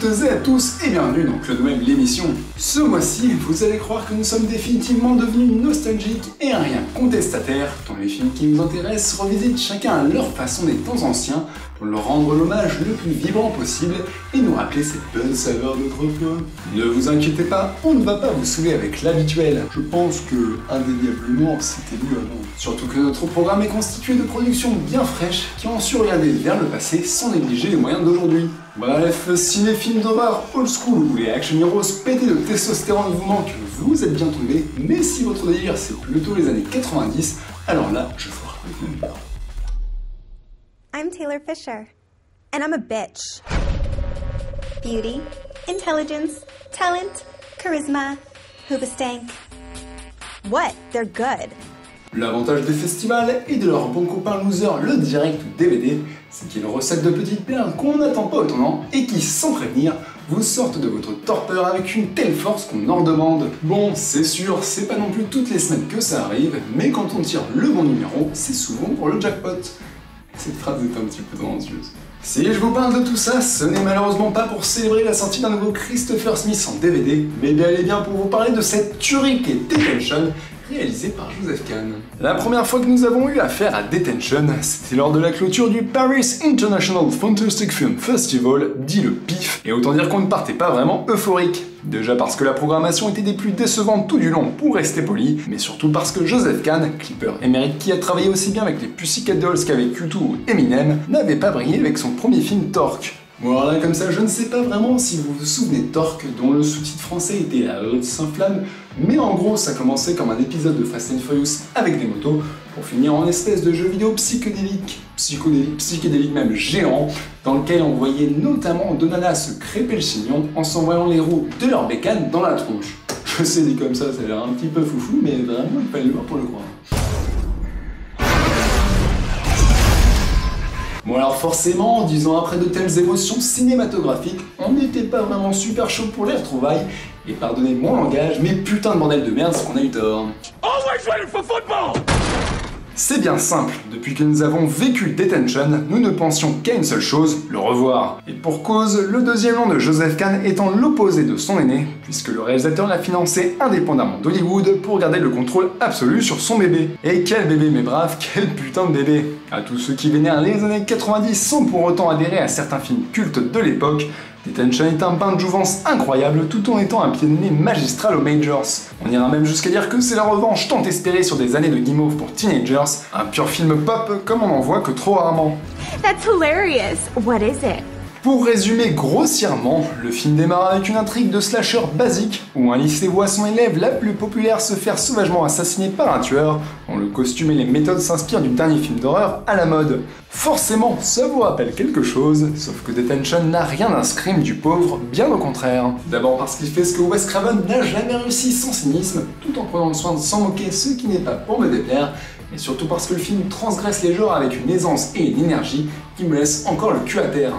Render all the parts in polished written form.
et à tous et bienvenue dans Claude Web l'émission. Ce mois-ci, vous allez croire que nous sommes définitivement devenus nostalgiques et un rien contestataires, dont les films qui nous intéressent revisitent chacun à leur façon des temps anciens pour leur rendre l'hommage le plus vibrant possible et nous rappeler cette bonne saveur d'autrefois. Ne vous inquiétez pas, on ne va pas vous saouler avec l'habituel. Je pense que, indéniablement, c'était mieux avant. Surtout que notre programme est constitué de productions bien fraîches qui ont su regarder vers le passé sans négliger les moyens d'aujourd'hui. Bref, si les films d'horreur old school ou les action heroes pétés de testostérone vous manquent, vous êtes bien tombés, mais si votre délire c'est plutôt les années 90, alors là, je vous raconte même pas. I'm Taylor Fisher, and I'm a bitch. Beauty, intelligence, talent, charisma, hoobastank. What? They're good. L'avantage des festivals et de leurs bons copains losers, le direct ou DVD, c'est qu'il y a une recette de petites perles qu'on n'attend pas au tournant et qui, sans prévenir, vous sortent de votre torpeur avec une telle force qu'on en demande. Bon, c'est sûr, c'est pas non plus toutes les semaines que ça arrive, mais quand on tire le bon numéro, c'est souvent pour le jackpot. Cette phrase est un petit peu tendancieuse. Si je vous parle de tout ça, ce n'est malheureusement pas pour célébrer la sortie d'un nouveau Christopher Smith en DVD, mais bel et bien pour vous parler de cette tuerie qu'est Detention, réalisé par Joseph Kahn. La première fois que nous avons eu affaire à Detention, c'était lors de la clôture du Paris International Fantastic Film Festival, dit le PIF, et autant dire qu'on ne partait pas vraiment euphorique. Déjà parce que la programmation était des plus décevantes tout du long, pour rester poli, mais surtout parce que Joseph Kahn, clipper émérite qui a travaillé aussi bien avec les Pussycat Dolls qu'avec U2 ou Eminem, n'avait pas brillé avec son premier film Torque. Bon alors là comme ça, je ne sais pas vraiment si vous vous souvenez de Torque, dont le sous-titre français était La Haute Saint-Flamme, mais en gros ça commençait comme un épisode de Fast and Furious avec des motos, pour finir en espèce de jeu vidéo psychédélique même géant, dans lequel on voyait notamment deux nanas se crêper le chignon en s'envoyant les roues de leur bécane dans la tronche. Je sais dit comme ça a l'air un petit peu foufou, mais vraiment il fallait le voir pour le croire. Bon alors forcément, 10 ans après de telles émotions cinématographiques, on n'était pas vraiment super chaud pour les retrouvailles, et pardonnez mon langage, mais putain de bordel de merde, ce qu'on a eu tort. Always ready for football! C'est bien simple, depuis que nous avons vécu Detention, nous ne pensions qu'à une seule chose, le revoir. Et pour cause, le deuxième nom de Joseph Kahn étant l'opposé de son aîné, puisque le réalisateur l'a financé indépendamment d'Hollywood pour garder le contrôle absolu sur son bébé. Et quel bébé mes braves, quel putain de bébé! À tous ceux qui vénèrent les années 90 sans pour autant adhérer à certains films cultes de l'époque, Detention est un bain de jouvence incroyable tout en étant un pied de nez magistral aux majors. On ira même jusqu'à dire que c'est la revanche tant espérée sur des années de guimauve pour teenagers, un pur film pop comme on n'en voit que trop rarement. That's hilarious. What is it? Pour résumer grossièrement, le film démarre avec une intrigue de slasher basique, où un lycée voit son élève la plus populaire se faire sauvagement assassiner par un tueur, dont le costume et les méthodes s'inspirent du dernier film d'horreur à la mode. Forcément, ça vous rappelle quelque chose, sauf que Detention n'a rien d'un scream du pauvre, bien au contraire. D'abord parce qu'il fait ce que Wes Craven n'a jamais réussi sans cynisme, tout en prenant le soin de s'en moquer, ce qui n'est pas pour me déplaire, mais surtout parce que le film transgresse les genres avec une aisance et une énergie qui me laissent encore le cul à terre.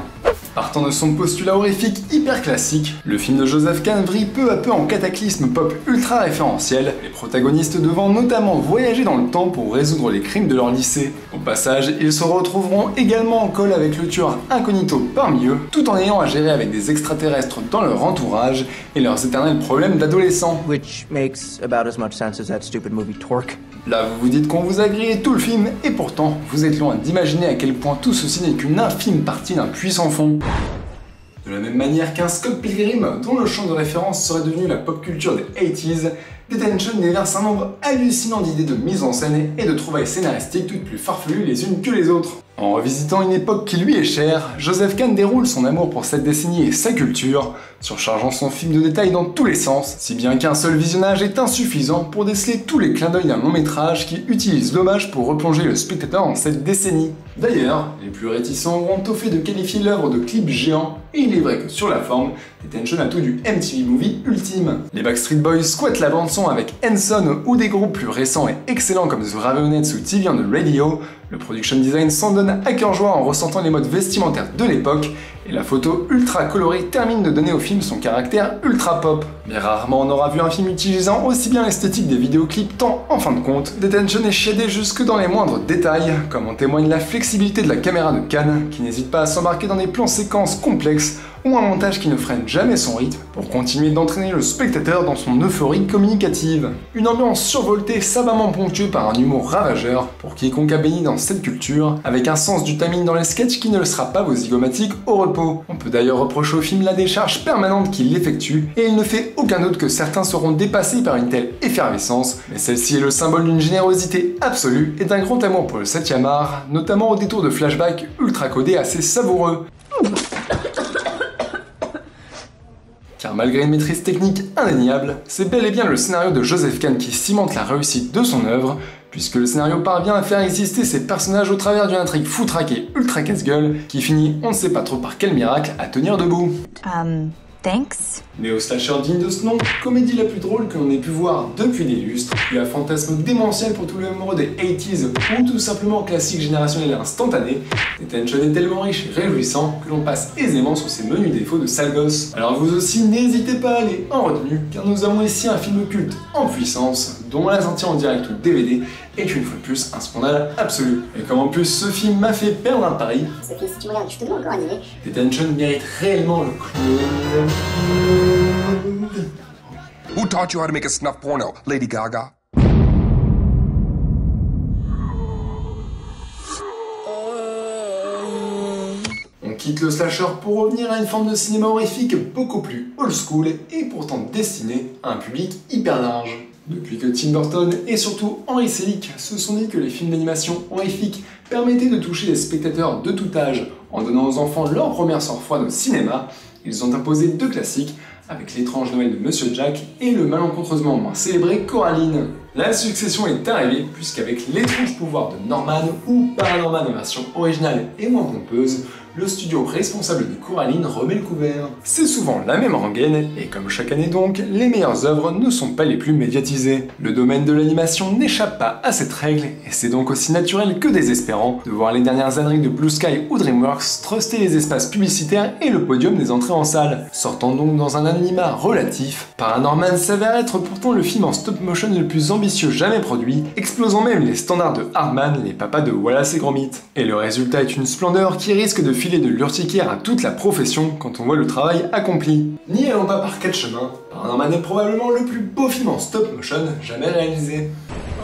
Partant de son postulat horrifique hyper classique, le film de Joseph Kahn vrille peu à peu en cataclysme pop ultra référentiel, les protagonistes devant notamment voyager dans le temps pour résoudre les crimes de leur lycée. Au passage, ils se retrouveront également en colle avec le tueur incognito parmi eux, tout en ayant à gérer avec des extraterrestres dans leur entourage et leurs éternels problèmes d'adolescents. Which makes about as much sense as that stupid movie Torque. Là, vous vous dites qu'on vous a grillé tout le film, et pourtant, vous êtes loin d'imaginer à quel point tout ceci n'est qu'une infime partie d'un puissant fond. De la même manière qu'un Scott Pilgrim, dont le champ de référence serait devenu la pop culture des 80s, Detention déverse un nombre hallucinant d'idées de mise en scène et de trouvailles scénaristiques toutes plus farfelues les unes que les autres. En revisitant une époque qui lui est chère, Joseph Kahn déroule son amour pour cette décennie et sa culture, surchargeant son film de détails dans tous les sens, si bien qu'un seul visionnage est insuffisant pour déceler tous les clins d'œil d'un long métrage qui utilise l'hommage pour replonger le spectateur en cette décennie. D'ailleurs, les plus réticents auront au fait de qualifier l'œuvre de clip géant, et il est vrai que sur la forme, Detention a tout du MTV Movie ultime. Les Backstreet Boys squattent la bande-son avec Hanson ou des groupes plus récents et excellents comme The Raveonettes ou TV on the Radio, le production design s'en donne à cœur joie en ressentant les modes vestimentaires de l'époque, et la photo ultra colorée termine de donner au film son caractère ultra pop. Mais rarement on aura vu un film utilisant aussi bien l'esthétique des vidéoclips tant, en fin de compte, Detention est shadé jusque dans les moindres détails, comme en témoigne la flexibilité de la caméra de Cannes, qui n'hésite pas à s'embarquer dans des plans séquences complexes ou un montage qui ne freine jamais son rythme pour continuer d'entraîner le spectateur dans son euphorie communicative. Une ambiance survoltée savamment ponctuée par un humour ravageur pour quiconque a baigné dans cette culture, avec un sens du timing dans les sketchs qui ne laissera pas vos zygomatiques au repos. On peut d'ailleurs reprocher au film la décharge permanente qu'il effectue, et il ne fait aucun doute que certains seront dépassés par une telle effervescence, mais celle-ci est le symbole d'une générosité absolue et d'un grand amour pour le 7e art, notamment au détour de flashbacks ultra codés assez savoureux. Car malgré une maîtrise technique indéniable, c'est bel et bien le scénario de Joseph Kahn qui cimente la réussite de son œuvre, puisque le scénario parvient à faire exister ses personnages au travers d'une intrigue foutraque et ultra casse-gueule, qui finit on ne sait pas trop par quel miracle à tenir debout. Thanks. Néo-slasher digne de ce nom, comédie la plus drôle que l'on ait pu voir depuis des lustres, puis à fantasme démentiel pour tous les amoureux des 80s ou tout simplement classique générationnel et instantané, Detention est tellement riche et réjouissant que l'on passe aisément sur ses menus défauts de sale gosse. Alors vous aussi n'hésitez pas à aller en retenue, car nous avons ici un film culte en puissance, dont la sortie en direct ou DVD est une fois de plus un scandale absolu. Et comme en plus ce film m'a fait perdre un pari, Sophie, si tu me regardes, je te demande encore animé. Detention mérite réellement le clown. Who taught you how to make a snuff porno, Lady Gaga? On quitte le slasher pour revenir à une forme de cinéma horrifique beaucoup plus old school et pourtant destinée à un public hyper large. Depuis que Tim Burton et surtout Henry Selick se sont dit que les films d'animation horrifiques permettaient de toucher les spectateurs de tout âge en donnant aux enfants leur première sang-froid au cinéma, ils ont imposé deux classiques avec l'étrange Noël de Monsieur Jack et le malencontreusement moins célébré Coraline. La succession est arrivée puisqu'avec l'étrange pouvoir de Norman ou Paranorman en version originale et moins pompeuse, le studio responsable de Coraline remet le couvert. C'est souvent la même rengaine, et comme chaque année donc, les meilleures œuvres ne sont pas les plus médiatisées. Le domaine de l'animation n'échappe pas à cette règle, et c'est donc aussi naturel que désespérant de voir les dernières âneries de Blue Sky ou DreamWorks truster les espaces publicitaires et le podium des entrées en salle. Sortant donc dans un anonymat relatif, Paranorman s'avère être pourtant le film en stop motion le plus ambitieux jamais produit, explosant même les standards de Hardman, les papas de Wallace et Gromit. Et le résultat est une splendeur qui risque de filer de l'urticaire à toute la profession quand on voit le travail accompli. N'y allons pas par quatre chemins, Paranorman est probablement le plus beau film en stop motion jamais réalisé.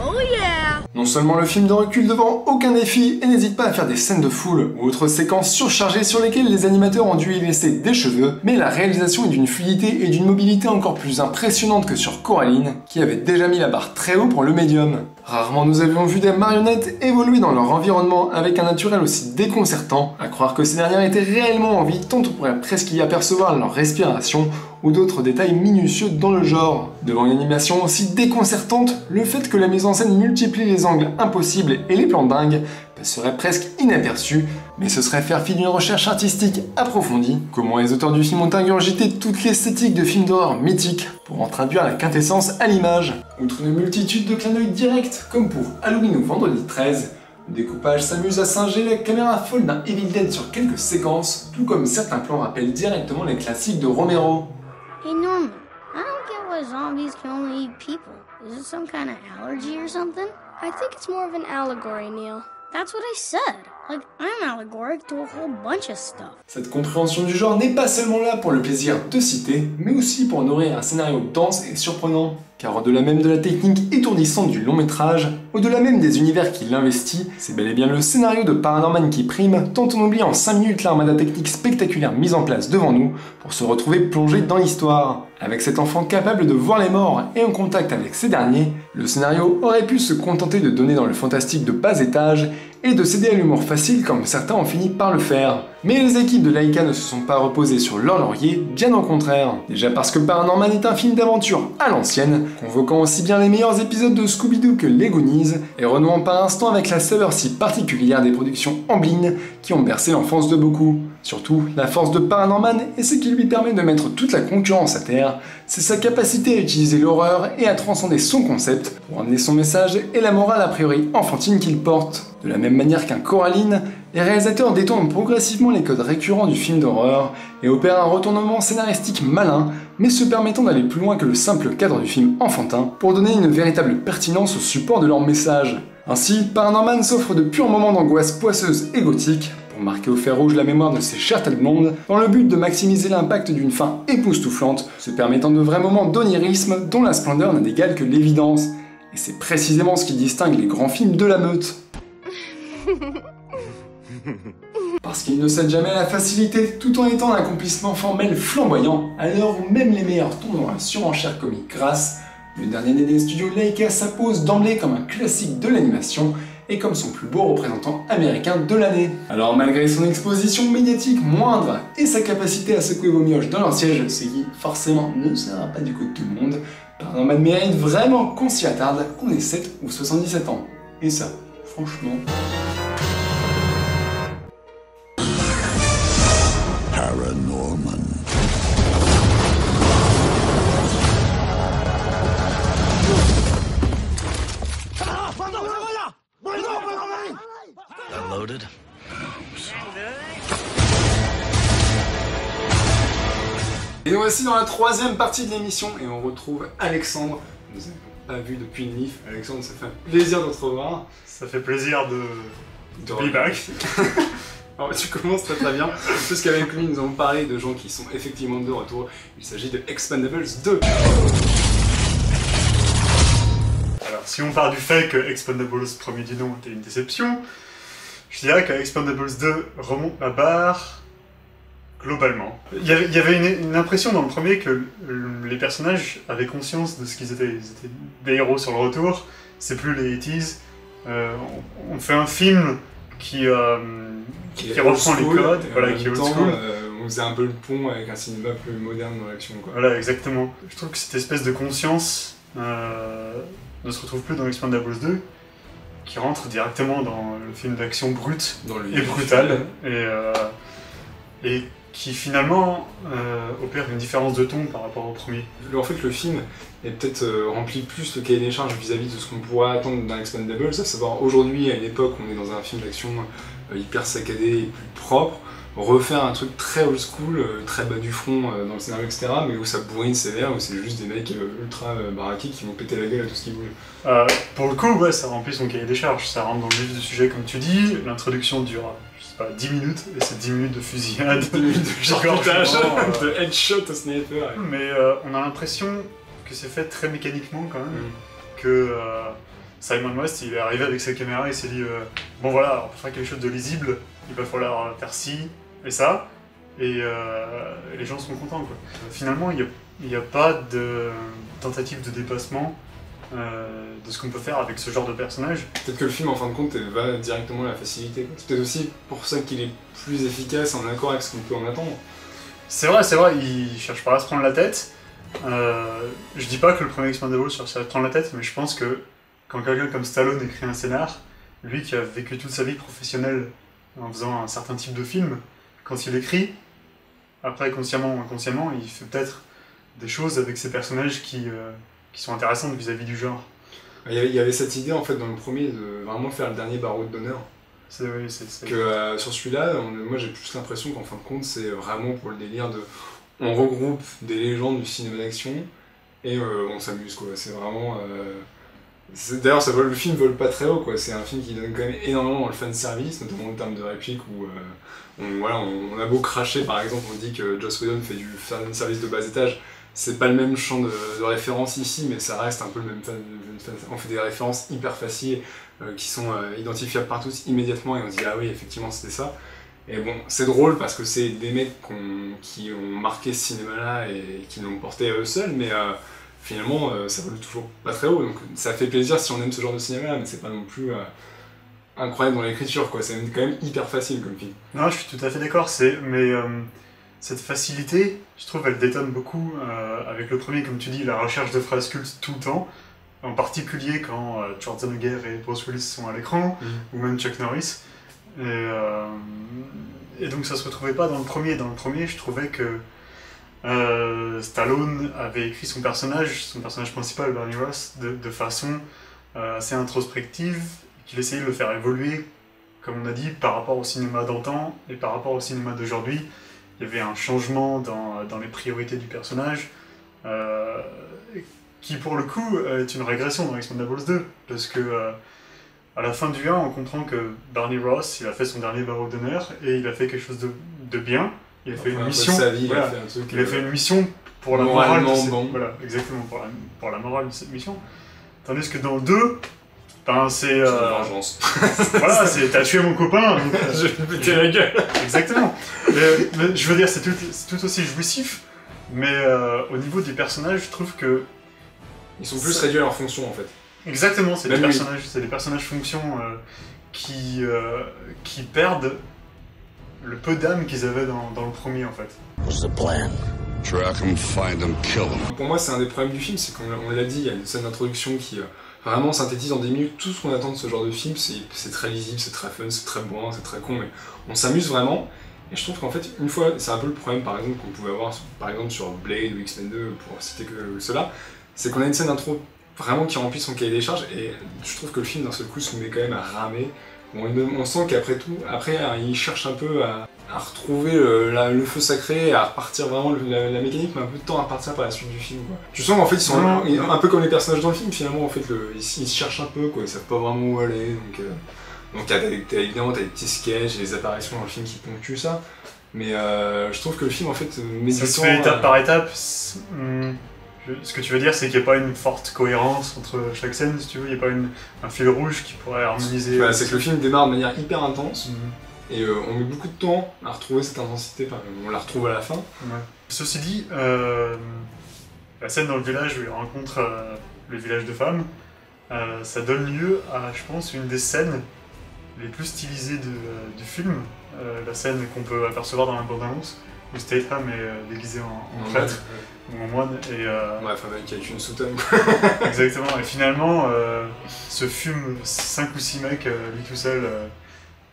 Oh yeah! Non seulement le film ne recule devant aucun défi et n'hésite pas à faire des scènes de foule ou autres séquences surchargées sur lesquelles les animateurs ont dû y laisser des cheveux, mais la réalisation est d'une fluidité et d'une mobilité encore plus impressionnantes que sur Coraline, qui avait déjà mis la barre très haut pour le médium. Rarement nous avions vu des marionnettes évoluer dans leur environnement avec un naturel aussi déconcertant, à croire que ces dernières étaient réellement en vie tant on pourrait presque y apercevoir leur respiration ou d'autres détails minutieux dans le genre. Devant une animation aussi déconcertante, le fait que la mise en scène multiplie les angles impossibles et les plans dingues serait presque inaperçu, mais ce serait faire fi d'une recherche artistique approfondie. Comment les auteurs du film ont ingurgité toute l'esthétique de films d'horreur mythiques pour en traduire la quintessence à l'image. Outre une multitude de clins d'œil directs, comme pour Halloween ou Vendredi 13, le découpage s'amuse à singer la caméra folle d'un Evil Dead sur quelques séquences, tout comme certains plans rappellent directement les classiques de Romero. Hey Norman, I don't get why zombies can only eat people. Is it some kind of allergy or something? I think it's more of an allegory, Neil. That's what I said. Like, I'm allegoric to a whole bunch of stuff. Cette compréhension du genre n'est pas seulement là pour le plaisir de citer, mais aussi pour nourrir un scénario dense et surprenant. Car au-delà même de la technique étourdissante du long métrage, au-delà même des univers qu'il investit, c'est bel et bien le scénario de Paranorman qui prime, tant on oublie en 5 minutes l'armada technique spectaculaire mise en place devant nous pour se retrouver plongé dans l'histoire. Avec cet enfant capable de voir les morts et en contact avec ces derniers, le scénario aurait pu se contenter de donner dans le fantastique de bas étage et de céder à l'humour facile comme certains ont fini par le faire. Mais les équipes de Laika ne se sont pas reposées sur leur laurier, bien au contraire. Déjà parce que Paranorman est un film d'aventure à l'ancienne, convoquant aussi bien les meilleurs épisodes de Scooby-Doo que les Goonies, et renouant par instant avec la saveur si particulière des productions Amblin qui ont bercé l'enfance de beaucoup. Surtout, la force de Paranorman est ce qui lui permet de mettre toute la concurrence à terre, c'est sa capacité à utiliser l'horreur et à transcender son concept pour amener son message et la morale a priori enfantine qu'il porte. De la même manière qu'un Coraline, Les réalisateurs détournent progressivement les codes récurrents du film d'horreur et opèrent un retournement scénaristique malin, mais se permettant d'aller plus loin que le simple cadre du film enfantin pour donner une véritable pertinence au support de leur message. Ainsi, Paranorman s'offre de purs moments d'angoisse poisseuse et gothique, pour marquer au fer rouge la mémoire de ces chères têtes blondes, dans le but de maximiser l'impact d'une fin époustouflante, se permettant de vrais moments d'onirisme dont la splendeur n'a d'égal que l'évidence. Et c'est précisément ce qui distingue les grands films de la meute. Parce qu'ils ne cèdent jamais à la facilité, tout en étant un accomplissement formel flamboyant, à l'heure où même les meilleurs tombent dans la surenchère comique grasse, le dernier né des studios Laika s'impose d'emblée comme un classique de l'animation et comme son plus beau représentant américain de l'année. Alors malgré son exposition médiatique moindre et sa capacité à secouer vos mioches dans leur siège, ce qui forcément ne sera pas du coup de tout le monde, Paranorman mérite vraiment qu'on s'y attarde, qu'on ait 7 ou 77 ans. Et ça, franchement... Paranorman. Unloaded. Et nous voici dans la troisième partie de l'émission et on retrouve Alexandre. Nous n'avons pas vu depuis une NIF. Alexandre, ça fait un plaisir de te revoir. Ça fait plaisir de be back. Alors tu commences très très bien, puisqu'avec lui nous avons parlé de gens qui sont effectivement de retour. Il s'agit de Expendables 2. Alors si on part du fait que Expendables premier du nom était une déception, je dirais que Expendables 2 remonte la barre globalement. Il y avait une impression dans le premier que les personnages avaient conscience de ce qu'ils étaient. Ils étaient des héros sur le retour, c'est plus les 80s. On fait un film qui reprend les codes, voilà, qui est old school. On faisait un peu le pont avec un cinéma plus moderne dans l'action, quoi. Voilà, exactement. Je trouve que cette espèce de conscience ne se retrouve plus dans Expendables 2, qui rentre directement dans le film d'action brute et brutal, et qui finalement opère une différence de ton par rapport au premier. En fait, le film est peut-être rempli plus le cahier des charges vis-à-vis de ce qu'on pourrait attendre d'un Expendables, à savoir aujourd'hui, à l'époque, on est dans un film d'action hyper saccadé et plus propre, refaire un truc très old school, très bas du front dans le scénario, etc., mais où ça bourrine sévère, où c'est juste des mecs ultra baraqués qui vont péter la gueule à tout ce qu'ils voulaient. Pour le coup, ouais, ça remplit son cahier des charges, ça rentre dans le vif du sujet comme tu dis, l'introduction dure, je sais pas, 10 minutes, et c'est 10 minutes de fusillade, 10 minutes de charcutage, de headshot au sniper. Mais on a l'impression que c'est fait très mécaniquement quand même, que Simon West il est arrivé avec sa caméra et s'est dit bon voilà, pour faire quelque chose de lisible, il va falloir faire ci et ça, et les gens sont contents, quoi. Finalement, il n'y a pas de tentative de dépassement de ce qu'on peut faire avec ce genre de personnage. Peut-être que le film en fin de compte va directement à la facilité, quoi. C'est peut-être aussi pour ça qu'il est plus efficace, en accord avec ce qu'on peut en attendre. C'est vrai, il cherche pas à se prendre la tête. Je dis pas que le premier Expendables cherche à se prendre la tête, mais je pense que quand quelqu'un comme Stallone écrit un scénar, lui qui a vécu toute sa vie professionnelle en faisant un certain type de film, quand il écrit, après consciemment ou inconsciemment, il fait peut-être des choses avec ses personnages qui sont intéressantes vis-à-vis du genre. Il y avait cette idée en fait dans le premier de vraiment faire le dernier barreau d'honneur. Que sur celui-là, moi j'ai plus l'impression qu'en fin de compte c'est vraiment pour le délire de... On regroupe des légendes du cinéma d'action et on s'amuse, quoi. C'est vraiment... D'ailleurs le film vole pas très haut, quoi. C'est un film qui donne quand même énormément dans le fanservice, notamment en termes de répliques où on a beau cracher, par exemple, on dit que Joss Whedon fait du fanservice de bas étage. C'est pas le même champ de référence ici, mais ça reste un peu le même on fait des références hyper faciles qui sont identifiables par tous immédiatement et on se dit ah oui, effectivement c'était ça. Et bon, c'est drôle parce que c'est des mecs qui ont marqué ce cinéma-là et qui l'ont porté à eux seuls, mais finalement ça vole toujours pas très haut, donc ça fait plaisir si on aime ce genre de cinéma-là, mais c'est pas non plus incroyable dans l'écriture, quoi. C'est quand même hyper facile comme film. Non, je suis tout à fait d'accord, mais cette facilité, je trouve, elle détonne beaucoup avec le premier, comme tu dis, la recherche de phrases cultes tout le temps, en particulier quand Schwarzenegger et Bruce Willis sont à l'écran, ou même Chuck Norris. Et donc ça se retrouvait pas dans le premier. Dans le premier, je trouvais que Stallone avait écrit son personnage principal, Barney Ross, de façon assez introspective, qu'il essayait de le faire évoluer comme on a dit, par rapport au cinéma d'antan et par rapport au cinéma d'aujourd'hui, il y avait un changement dans les priorités du personnage, qui pour le coup est une régression dans Expendables 2, parce que à la fin du 1, on comprend que Barney Ross, il a fait son dernier barreau d'honneur et il a fait quelque chose de bien. Il a fait une mission. Voilà, il a fait une mission pour la morale de cette, voilà, exactement, pour la morale de cette mission. Tandis que dans le 2, ben c'est vengeance. Voilà, c'est t'as tué mon copain. Donc, je vais me péter la gueule. Exactement. Mais je veux dire, c'est tout aussi jouissif. Mais au niveau des personnages, je trouve que ils sont plus réduits à leur fonction en fait. Exactement, c'est des personnages fonctions qui perdent le peu d'âme qu'ils avaient dans le premier en fait. What's the plan? Track them, find them, kill them. Pour moi, c'est un des problèmes du film, c'est qu'on l'a dit, il y a une scène d'introduction qui vraiment synthétise en 10 minutes tout ce qu'on attend de ce genre de film. C'est très lisible, c'est très fun, c'est très bon, c'est très con, mais on s'amuse vraiment. Et je trouve qu'en fait, une fois, c'est un peu le problème par exemple qu'on pouvait avoir par exemple sur Blade ou X-Men 2, pour citer que cela, c'est qu'on a une scène d'intro vraiment qui remplit son cahier des charges, et je trouve que le film d'un seul coup se met quand même à ramer. On sent qu'après tout, il cherche un peu à retrouver le feu sacré, à repartir vraiment, la mécanique met un peu de temps à repartir par la suite du film, quoi. Tu sens qu'en fait ils sont un peu comme les personnages dans le film, finalement en fait, ils se cherchent un peu, quoi, ils savent pas vraiment où aller, donc évidemment t'as des petits sketchs et des apparitions dans le film qui ponctuent ça, mais je trouve que le film en fait met du temps... Ça se fait étape par étape. Ce que tu veux dire, c'est qu'il n'y a pas une forte cohérence entre chaque scène, si tu veux, il n'y a pas un fil rouge qui pourrait harmoniser... Voilà, c'est que le film démarre de manière hyper intense, et on met beaucoup de temps à retrouver cette intensité, on la retrouve à la fin. Ouais. Ceci dit, la scène dans le village où il rencontre le village de femmes, ça donne lieu à, je pense, une des scènes les plus stylisées du film, la scène qu'on peut apercevoir dans la bande-annonce, où Statham est déguisé en prêtre. Ou en moine, et ouais, enfin, qui a une soutane. Exactement, et finalement, se fume 5 ou 6 mecs, lui tout seul,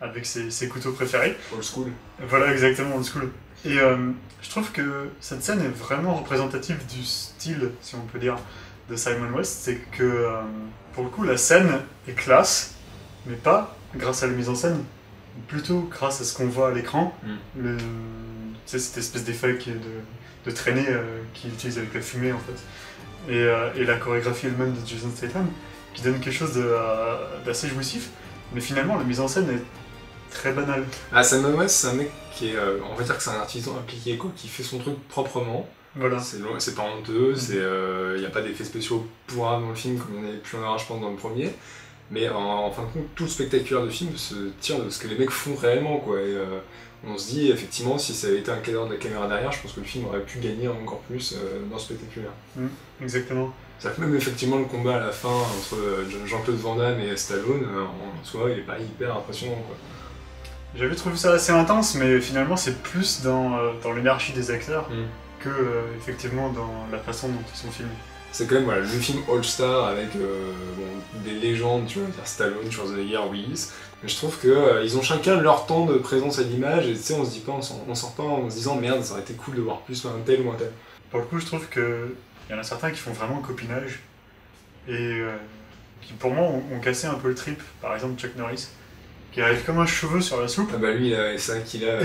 avec ses couteaux préférés. Old school. Voilà, exactement, old school. Et je trouve que cette scène est vraiment représentative du style, si on peut dire, de Simon West. C'est que, pour le coup, la scène est classe, mais pas grâce à la mise en scène, plutôt grâce à ce qu'on voit à l'écran. Tu sais, cette espèce d'effet qui est de traîner qu'il utilise avec la fumée en fait, et la chorégraphie elle-même de Jason Statham qui donne quelque chose d'assez jouissif, mais finalement la mise en scène est très banale. Simon West, c'est un mec qui est, on va dire que c'est un artisan impliqué, quoi, qui fait son truc proprement. Voilà. C'est pas honteux, il n'y a pas d'effets spéciaux pourrables dans le film comme il y en avait plus en je pense dans le premier, mais en fin de compte tout le spectaculaire du film se tire de ce que les mecs font réellement, quoi. Et, on se dit, effectivement, si ça avait été un cadre de la caméra derrière, je pense que le film aurait pu gagner encore plus dans ce spectaculaire. Exactement. C'est-à-dire que même effectivement le combat à la fin entre Jean-Claude Van Damme et Stallone, en soi, il est pas hyper impressionnant, quoi. J'avais trouvé ça assez intense, mais finalement c'est plus dans l'énergie des acteurs que effectivement dans la façon dont ils sont filmés. C'est quand même le film All-Star avec des légendes, tu vois, Stallone, Schwarzenegger, Willis. Mais je trouve qu'ils ont chacun leur temps de présence à l'image, et tu sais, on se dit pas, on sort pas en se disant merde, ça aurait été cool de voir plus un tel ou un tel. Pour le coup, je trouve qu'il y en a certains qui font vraiment copinage, et qui pour moi ont cassé un peu le trip. Par exemple Chuck Norris, qui arrive comme un cheveu sur la soupe. Ah bah lui, c'est vrai qu'il a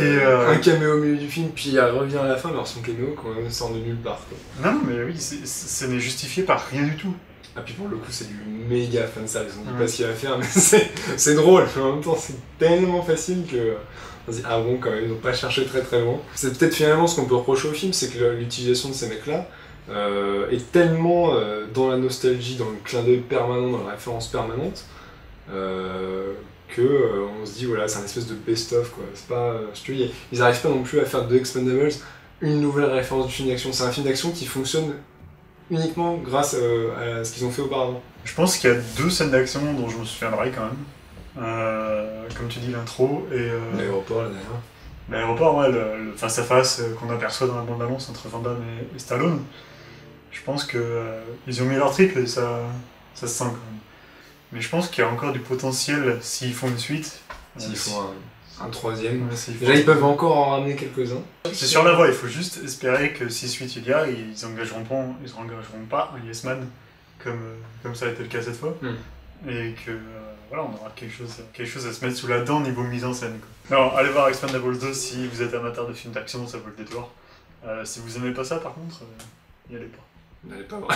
un caméo au milieu du film, puis il revient à la fin, alors son caméo quand même sort de nulle part, quoi. Non, mais oui, ce n'est justifié par rien du tout. Ah puis pour le coup c'est du méga fanservice, on dit pas ce qu'il va faire, mais c'est drôle, mais en même temps c'est tellement facile que on se dit ah bon quand même, ils n'ont pas cherché très très loin. C'est peut-être finalement ce qu'on peut reprocher au film, c'est que l'utilisation de ces mecs-là est tellement dans la nostalgie, dans le clin d'œil permanent, dans la référence permanente, on se dit voilà, c'est un espèce de best-of, quoi. C'est pas, ils arrivent pas non plus à faire de Expendables une nouvelle référence du film d'action. C'est un film d'action qui fonctionne uniquement grâce à ce qu'ils ont fait auparavant. Je pense qu'il y a 2 scènes d'action dont je me souviendrai quand même. Comme tu dis, l'intro et... L'aéroport, la dernière. L'aéroport, ouais, le face-à-face qu'on aperçoit dans la bande-annonce entre Van Damme et Stallone. Je pense qu'ils ont mis leur triple et ça se sent quand même. Mais je pense qu'il y a encore du potentiel s'ils font une suite. S'ils font un troisième. Ouais, déjà, ils peuvent encore en ramener quelques-uns. C'est sur la voie, il faut juste espérer que si suite il y a, ils engageront pas un Yes Man comme ça a été le cas cette fois. Et que voilà, on aura quelque chose à se mettre sous la dent niveau mise en scène. Quoi. Non, allez voir Expendables 2 si vous êtes amateur de films d'action, ça vaut le détour. Si vous aimez pas ça, par contre, n'y allez pas. N'allez pas voir.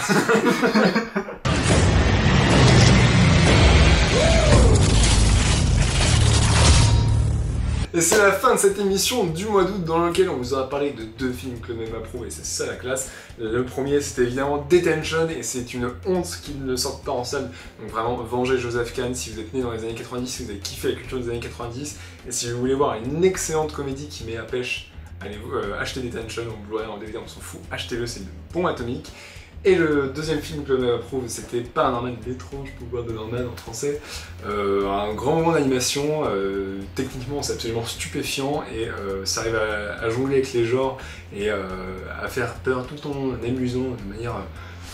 Et c'est la fin de cette émission du mois d'août dans laquelle on vous aura parlé de 2 films que le même approuve et c'est ça la classe. Le premier c'était évidemment Detention et c'est une honte qu'il ne sorte pas en salle. Donc vraiment vengez Joseph Kahn si vous êtes né dans les années 90, si vous avez kiffé la culture des années 90 et si vous voulez voir une excellente comédie qui met à pêche, allez-vous acheter Detention en Blu-ray, en DVD, on s'en fout, achetez-le, c'est une bombe atomique. Et le deuxième film que je approuve, c'était Paranorman, l'étrange pouvoir de Norman en français. Un grand moment d'animation, techniquement c'est absolument stupéfiant et ça arrive à jongler avec les genres et à faire peur tout en amusant de manière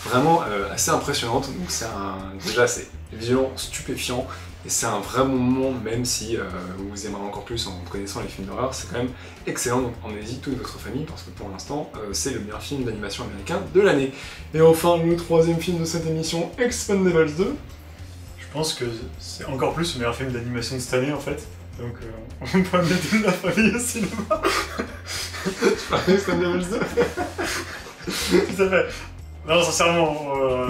vraiment assez impressionnante. Donc déjà c'est violent, stupéfiant et c'est un vrai moment même si vous aimerez encore plus en connaissant les films d'horreur, c'est quand même excellent, donc emmenez-y toute votre famille parce que pour l'instant c'est le meilleur film d'animation américain de l'année. Et enfin le troisième film de cette émission, Expendables 2. Je pense que c'est encore plus le meilleur film d'animation de cette année en fait, donc on peut amener toute la famille au cinéma. Je parlais Expendables 2. Tout à fait. Non, sincèrement,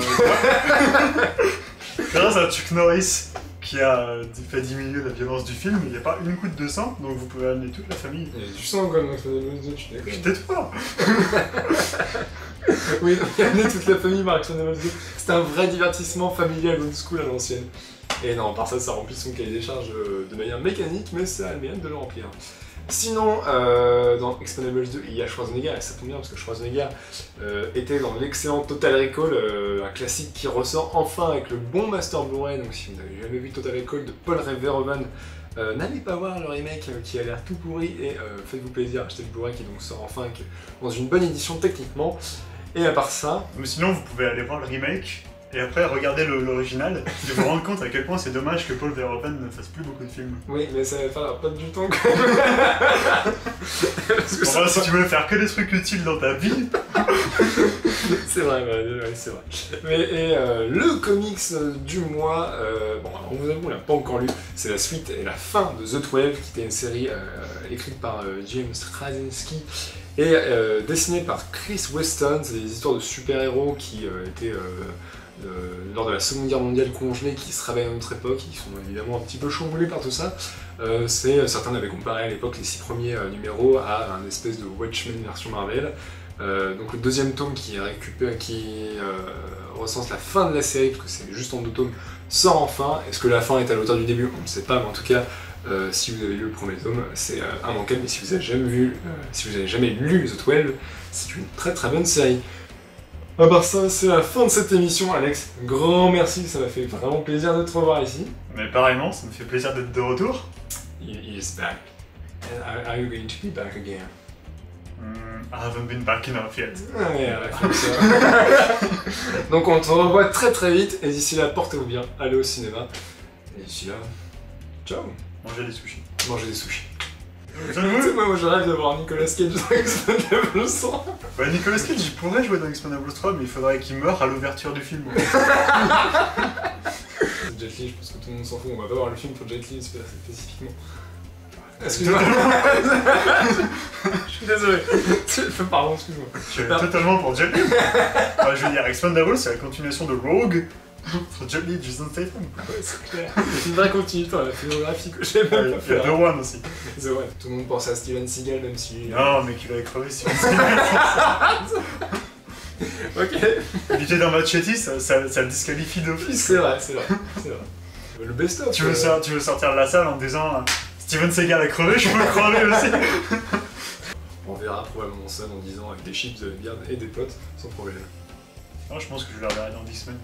grâce à Chuck Norris qui a fait diminuer la violence du film, il n'y a pas une goutte de sang, donc vous pouvez amener toute la famille. Il y a du sang quand même dans Expendables 2, tu déconnes. Tais-toi. Oui, il y a amené toute la famille par Expendables 2. C'est un vrai divertissement familial old school à l'ancienne. Et non, par ça remplit son cahier des charges de manière mécanique, mais ça a le mérite de le remplir. Sinon, dans Expendables 2, il y a Schwarzenegger, et ça tombe bien parce que Schwarzenegger était dans l'excellent Total Recall, un classique qui ressort enfin avec le bon Master Blu-ray. Donc si vous n'avez jamais vu Total Recall de Paul Verhoeven, n'allez pas voir le remake qui a l'air tout pourri et faites-vous plaisir, achetez le Blu-ray qui donc sort enfin dans une bonne édition techniquement. Et à part ça... Mais sinon, vous pouvez aller voir le remake et après regarder l'original et vous rendre compte à quel point c'est dommage que Paul Verhoeven ne fasse plus beaucoup de films. Oui, mais ça va faire pas du temps quand même. Enfin, si tu veux faire que des trucs utiles dans ta vie... C'est vrai, c'est vrai. Mais le comics du mois, bon, on vous avoue, on l'a pas encore lu, c'est la suite et la fin de The 12, qui était une série écrite par James Straczynski et dessinée par Chris Weston. C'est des histoires de super-héros qui étaient lors de la Seconde Guerre mondiale congelés, qui se réveillent à notre époque, qui sont évidemment un petit peu chamboulés par tout ça. Certains avaient comparé à l'époque les 6 premiers numéros à un espèce de Watchmen version Marvel. Donc le deuxième tome qui recense la fin de la série, parce que c'est juste en 2 tomes, sort enfin. Est-ce que la fin est à l'auteur du début? On ne sait pas, mais en tout cas, si vous avez lu le premier tome, c'est immanquable. Mais si vous avez jamais lu The 12, c'est une très très bonne série. À part ça, c'est la fin de cette émission, Alex. Grand merci, ça m'a fait vraiment plaisir de te revoir ici. Mais pareillement, ça me fait plaisir d'être de retour. He is back. And are you going to be back again? I haven't been back enough yet. Donc on te revoit très très vite, et d'ici là, portez-vous bien, allez au cinéma. Et d'ici là, ciao. Mangez des sushis. Mangez des sushis. Moi je rêve de voir Nicolas Cage dans Expendables 3. Bah Nicolas Cage il pourrait jouer dans Expendables 3 mais il faudrait qu'il meure à l'ouverture du film. Jet Li, je pense que tout le monde s'en fout, on va pas voir le film pour Jet Li spécifiquement. Excuse-moi. Je suis désolé. Pardon, excuse-moi. Je suis totalement pour Jet Li. Je veux dire, Expendables c'est la continuation de Rogue. Pour Jet Li, Jason Statham. Ouais, c'est clair. C'est une vraie continuité dans la filmographie que j'ai même pas fait. Il y a The One aussi. The One. Tout le monde pense à Steven Seagal, même si... Non, mais qu'il avait crevé Steven Seagal. Ok. Il était dans Machete, ça le disqualifie d'office. C'est vrai. Le best-of. Tu veux sortir de la salle en disant Steven Seagal a crevé, je peux crever aussi. On verra probablement ça dans 10 ans avec des chips, de la bière et des potes, sans problème. Non, je pense que je le reverrai dans 10 semaines.